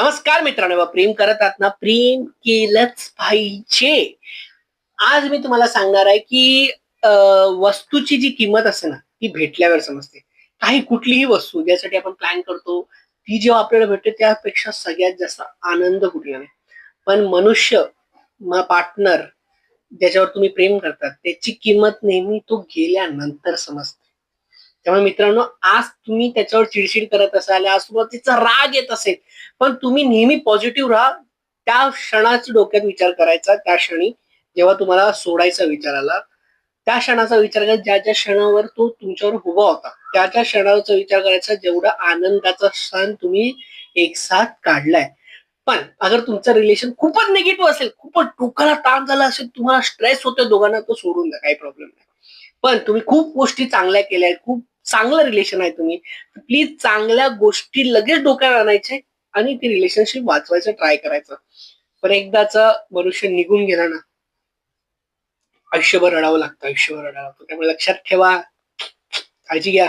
नमस्कार मित्रांनो, प्रेम करत आहात ना? प्रेम केलंच पाहिजे. आज मी तुम्हाला सांगणार आहे की अ, वस्तूची जी किंमत असते ना, ती भेटल्यावर समजते. काही कुठलीही वस्तू ज्यासाठी आपण प्लॅन करतो, ती जेव्हा आपल्याला भेटते त्यापेक्षा सगळ्यात जास्त आनंद कुठला नाही. पण मनुष्य, पार्टनर ज्याच्यावर तुम्ही प्रेम करतात, त्याची किंमत नेहमी तो गेल्यानंतर समजते. त्यामुळे मित्रांनो, आज तुम्ही त्याच्यावर चिडचिड करत असाल, आज तुम्हाला तिचा राग येत असेल, पण तुम्ही नेहमी पॉझिटिव्ह राहा. त्या क्षणाच डोक्यात विचार करायचा, त्या क्षणी जेव्हा तुम्हाला सोडायचा विचार आला, त्या क्षणाचा विचार करा, ज्या क्षणावर तो तुमच्यावर उभा होता, त्या क्षणाचा विचार करायचा, जेवढा आनंदाचा क्षण तुम्ही एक साथ काढलाय. पण अगर तुमचं रिलेशन खूपच निगेटिव्ह असेल, खूपच डोक्याला ताण झाला असेल, तुम्हाला स्ट्रेस होतोय दोघांना, तो सोडून द्या, काही प्रॉब्लेम नाही. पण तुम्ही खूप गोष्टी चांगल्या केल्या, खूप चांगलं रिलेशन आहे तुम्ही, प्लीज चांगल्या गोष्टी लगेच डोक्यात आणायचे आणि ती रिलेशनशिप वाचवायचं ट्राय करायचं. पण एकदाच मनुष्य निघून गेला ना, आयुष्यभर रडावं लागतं, आयुष्यभर रडावं लागतं. त्यामुळे लक्षात ठेवा. काळजी घ्या.